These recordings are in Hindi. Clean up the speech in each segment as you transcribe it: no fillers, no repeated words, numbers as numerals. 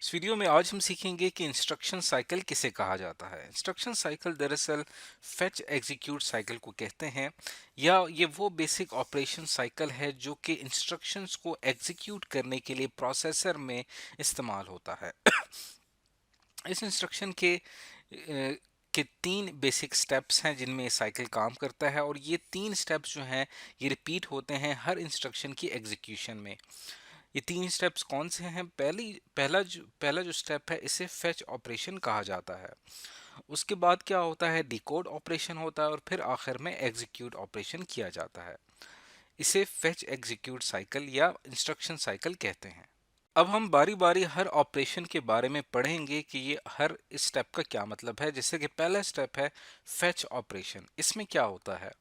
इस वीडियो में आज हम सीखेंगे कि इंस्ट्रक्शन साइकिल किसे कहा जाता है। इंस्ट्रक्शन साइकिल दरअसल फेच एग्जीक्यूट साइकिल को कहते हैं या ये वो बेसिक ऑपरेशन साइकिल है जो कि इंस्ट्रक्शंस को एग्जीक्यूट करने के लिए प्रोसेसर में इस्तेमाल होता है। इस इंस्ट्रक्शन के तीन बेसिक स्टेप्स हैं जिनमें ये साइकिल काम करता है और ये तीन स्टेप्स जो हैं ये रिपीट होते हैं हर इंस्ट्रक्शन की एग्जीक्यूशन में। ये तीन स्टेप्स कौन से हैं? पहला जो स्टेप है इसे फेच ऑपरेशन कहा जाता है। उसके बाद क्या होता है? डिकोड ऑपरेशन होता है और फिर आखिर में एग्जीक्यूट ऑपरेशन किया जाता है। इसे फेच एग्जीक्यूट साइकिल या इंस्ट्रक्शन साइकिल कहते हैं। अब हम बारी बारी हर ऑपरेशन के बारे में पढ़ेंगे कि ये हर स्टेप का क्या मतलब है। जैसे कि पहला स्टेप है फेच ऑपरेशन। इसमें क्या होता है?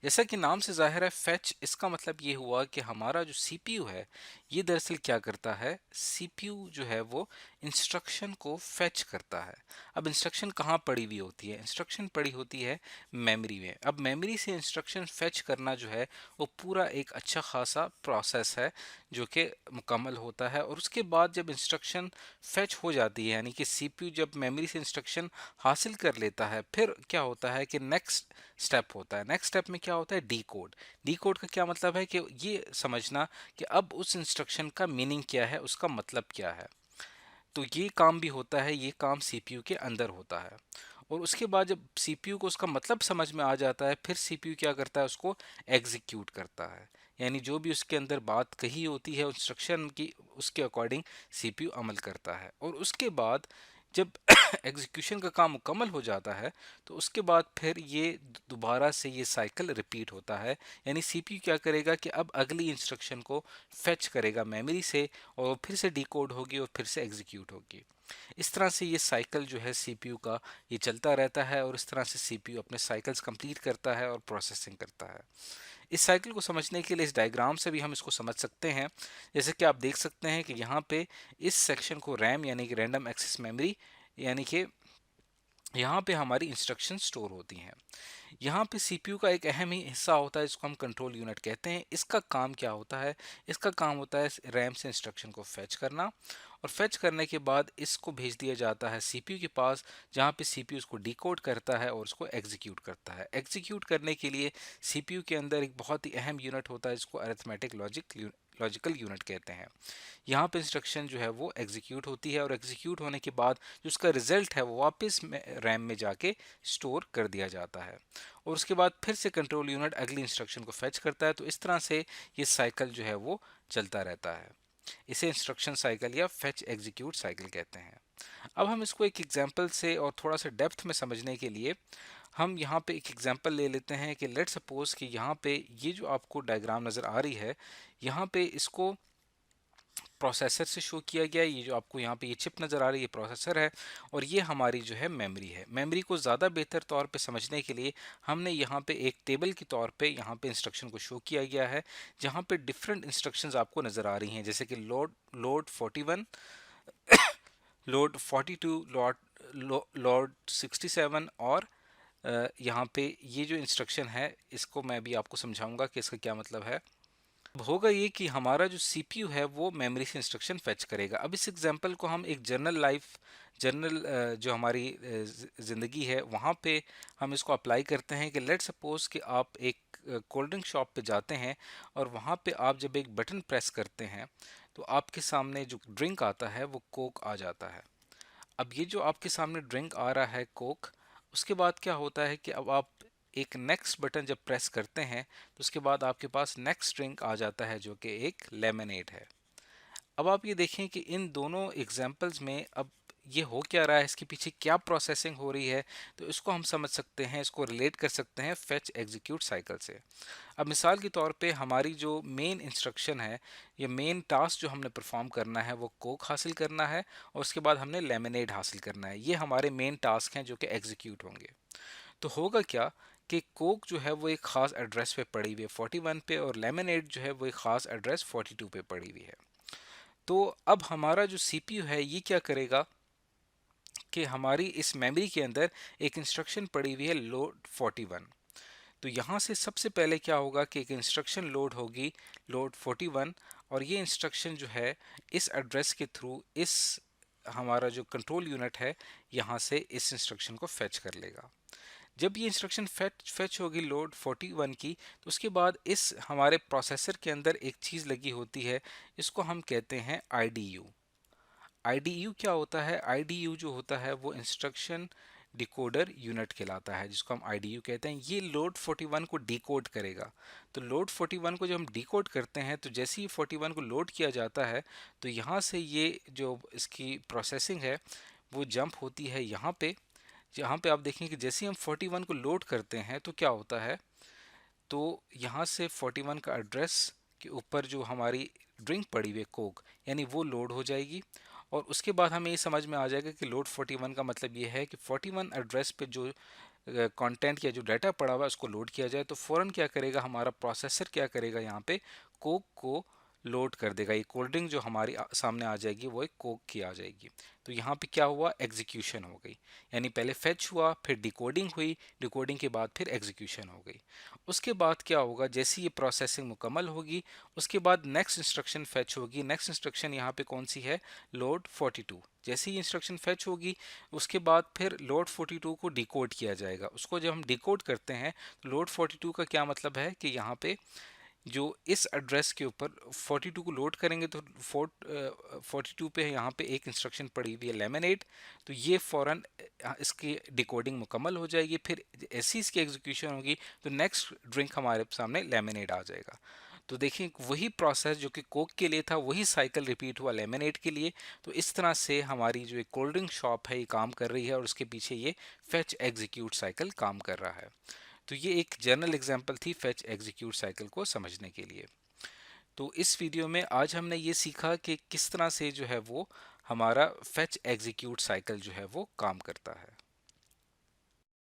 जैसा कि नाम से जाहिर है फेच, इसका मतलब ये हुआ कि हमारा जो सीपीयू है ये दरअसल क्या करता है, सीपीयू जो है वो इंस्ट्रक्शन को फेच करता है। अब इंस्ट्रक्शन कहाँ पड़ी हुई होती है? इंस्ट्रक्शन पड़ी होती है मेमोरी में। अब मेमोरी से इंस्ट्रक्शन फेच करना जो है वो पूरा एक अच्छा खासा प्रोसेस है जो कि मुकम्मल होता है। और उसके बाद जब इंस्ट्रक्शन फेच हो जाती है यानी कि सीपीयू जब मेमोरी से इंस्ट्रक्शन हासिल कर लेता है, फिर क्या होता है कि नेक्स्ट स्टेप होता है। नेक्स्ट स्टेप में क्या होता है? D code. डी कोड का क्या मतलब है कि ये समझना कि अब उस इंस्ट्रक्शन का मीनिंग क्या है, उसका मतलब क्या है। तो ये काम भी होता है, ये काम सीपीयू के अंदर होता है। और उसके बाद जब सीपीयू को उसका मतलब समझ में आ जाता है, फिर सीपीयू क्या करता है? उसको एग्जीक्यूट करता है। यानी जो भी उसके अंदर बात कही होती है इंस्ट्रक्शन की, उसके अकॉर्डिंग सीपीयू अमल करता है। और उसके बाद जब एग्जीक्यूशन का काम मुकम्मल हो जाता है तो उसके बाद फिर ये दोबारा से ये साइकिल रिपीट होता है। यानी सीपीयू क्या करेगा कि अब अगली इंस्ट्रक्शन को फेच करेगा मेमोरी से और फिर से डिकोड होगी और फिर से एग्जीक्यूट होगी। इस तरह से ये साइकिल जो है सीपीयू का ये चलता रहता है और इस तरह से सीपीयू अपने साइकिल्स कंप्लीट करता है और प्रोसेसिंग करता है। इस साइकिल को समझने के लिए इस डायग्राम से भी हम इसको समझ सकते हैं। जैसे कि आप देख सकते हैं कि यहाँ पे इस सेक्शन को रैम यानी कि रैंडम एक्सेस मेमोरी यानी कि यहाँ पे हमारी इंस्ट्रक्शन स्टोर होती हैं। यहाँ पे सीपीयू का एक अहम ही हिस्सा होता है जिसको हम कंट्रोल यूनिट कहते हैं। इसका काम क्या होता है? इसका काम होता है रैम से इंस्ट्रक्शन को फेच करना और फेच करने के बाद इसको भेज दिया जाता है सीपीयू के पास, जहाँ पे सीपीयू उसको डिकोड करता है और उसको एग्जीक्यूट करता है। एग्जीक्यूट करने के लिए सीपीयू के अंदर एक बहुत ही अहम यूनिट होता है जिसको अरिथमेटिक लॉजिकल यूनिट कहते हैं। यहाँ पे इंस्ट्रक्शन जो है वो एग्जीक्यूट होती है और एग्जीक्यूट होने के बाद जो उसका रिजल्ट है वो वापस रैम में जाके स्टोर कर दिया जाता है और उसके बाद फिर से कंट्रोल यूनिट अगली इंस्ट्रक्शन को फेच करता है। तो इस तरह से ये साइकिल जो है वो चलता रहता है। इसे इंस्ट्रक्शन साइकिल या फेच एग्जीक्यूट साइकिल कहते हैं। अब हम इसको एक एग्जांपल से और थोड़ा सा डेप्थ में समझने के लिए हम यहाँ पे एक एग्जांपल ले लेते हैं कि लेट्स सपोज कि यहाँ पे ये जो आपको डायग्राम नज़र आ रही है, यहाँ पे इसको प्रोसेसर से शो किया गया है। ये जो आपको यहाँ पे ये चिप नज़र आ रही है, ये प्रोसेसर है और ये हमारी जो है मेमोरी है। मेमोरी को ज़्यादा बेहतर तौर पे समझने के लिए हमने यहाँ पे एक टेबल के तौर पे यहाँ पे इंस्ट्रक्शन को शो किया गया है, जहाँ पे डिफरेंट इंस्ट्रक्शंस आपको नज़र आ रही हैं, जैसे कि लोड 41, लोड 42, लोड 67 और यहाँ पे ये जो इंस्ट्रक्शन है इसको मैं भी आपको समझाऊंगा कि इसका क्या मतलब है। अब होगा ये कि हमारा जो सीपीयू है वो मेमोरी से इंस्ट्रक्शन फेच करेगा। अब इस एग्जांपल को हम एक जनरल जो हमारी ज़िंदगी है वहाँ पे हम इसको अप्लाई करते हैं कि लेट सपोज कि आप एक कोल्ड ड्रिंक शॉप पे जाते हैं और वहाँ पे आप जब एक बटन प्रेस करते हैं तो आपके सामने जो ड्रिंक आता है वो कोक आ जाता है। अब ये जो आपके सामने ड्रिंक आ रहा है कोक, उसके बाद क्या होता है कि अब आप एक नेक्स्ट बटन जब प्रेस करते हैं तो उसके बाद आपके पास नेक्स्ट ड्रिंक आ जाता है जो कि एक लेमनेड है। अब आप ये देखें कि इन दोनों एग्जाम्पल्स में अब ये हो क्या रहा है, इसके पीछे क्या प्रोसेसिंग हो रही है, तो इसको हम समझ सकते हैं, इसको रिलेट कर सकते हैं फेच एग्जीक्यूट साइकिल से। अब मिसाल के तौर पे हमारी जो मेन इंस्ट्रक्शन है या मेन टास्क जो हमने परफॉर्म करना है वो कोक हासिल करना है और उसके बाद हमने लेमनेड हासिल करना है। ये हमारे मेन टास्क हैं जो कि एग्जीक्यूट होंगे। तो होगा क्या कि कोक जो है वो एक ख़ास एड्रेस पे पड़ी हुई है 41 पे और लेमनेड जो है वो एक ख़ास एड्रेस 42 पे पड़ी हुई है। तो अब हमारा जो सीपीयू है ये क्या करेगा कि हमारी इस मेमोरी के अंदर एक इंस्ट्रक्शन पड़ी हुई है लोड 41। तो यहाँ से सबसे पहले क्या होगा कि एक इंस्ट्रक्शन लोड होगी लोड 41 और ये इंस्ट्रक्शन जो है इस एड्रेस के थ्रू इस हमारा जो कंट्रोल यूनिट है यहाँ से इस इंस्ट्रक्शन को फेच कर लेगा। जब ये इंस्ट्रक्शन फेच होगी लोड 41 की, तो उसके बाद इस हमारे प्रोसेसर के अंदर एक चीज़ लगी होती है, इसको हम कहते हैं IDU। IDU क्या होता है? IDU जो होता है वो इंस्ट्रक्शन डिकोडर यूनिट कहलाता है, जिसको हम IDU कहते हैं। ये लोड 41 को डिकोड करेगा। तो लोड 41 को जब हम डिकोड करते हैं, तो जैसे ही 41 को लोड किया जाता है, तो यहाँ से ये जो इसकी प्रोसेसिंग है वो जंप होती है यहाँ पे। यहाँ पे आप देखें कि जैसे ही हम 41 को लोड करते हैं तो क्या होता है, तो यहाँ से 41 का एड्रेस के ऊपर जो हमारी ड्रिंक पड़ी हुई है कोक, यानी वो लोड हो जाएगी। और उसके बाद हमें ये समझ में आ जाएगा कि लोड 41 का मतलब ये है कि 41 एड्रेस पे जो कंटेंट या जो डाटा पड़ा हुआ है उसको लोड किया जाए। तो फ़ौरन क्या करेगा हमारा प्रोसेसर, क्या करेगा यहाँ पे कोक को लोड कर देगा। ये कोल्ड ड्रिंक जो हमारी सामने आ जाएगी वो एक कोक की आ जाएगी। तो यहाँ पे क्या हुआ, एग्जीक्यूशन हो गई। यानी पहले फेच हुआ, फिर डिकोडिंग हुई, डिकोडिंग के बाद फिर एग्जीक्यूशन हो गई। उसके बाद क्या होगा, जैसे ये प्रोसेसिंग मुकम्मल होगी उसके बाद नेक्स्ट इंस्ट्रक्शन फेच होगी। नेक्स्ट इंस्ट्रक्शन यहाँ पे कौन सी है, लोड 42। जैसे ही इंस्ट्रक्शन फेच होगी उसके बाद फिर लोड 42 को डिकोड किया जाएगा। उसको जब हम डिकोड करते हैं तो लोड 42 का क्या मतलब है कि यहाँ पे जो इस एड्रेस के ऊपर 42 को लोड करेंगे तो 42 पे यहाँ पे एक इंस्ट्रक्शन पड़ी हुई है लेमिनेट। तो ये फ़ौरन इसकी डिकोडिंग मुकम्मल हो जाएगी। फिर ऐसी इसकी एग्जीक्यूशन होगी तो नेक्स्ट ड्रिंक हमारे सामने लेमिनेट आ जाएगा। तो देखिए वही प्रोसेस जो कि कोक के लिए था वही साइकिल रिपीट हुआ लेमिनेट के लिए। तो इस तरह से हमारी जो एक कोल्ड ड्रिंक शॉप है ये काम कर रही है और उसके पीछे ये फेच एग्जीक्यूट साइकिल काम कर रहा है। तो ये एक जनरल एग्जांपल थी फेच एग्जीक्यूट साइकिल को समझने के लिए। तो इस वीडियो में आज हमने ये सीखा कि किस तरह से जो है वो हमारा फेच एग्जीक्यूट साइकिल जो है वो काम करता है।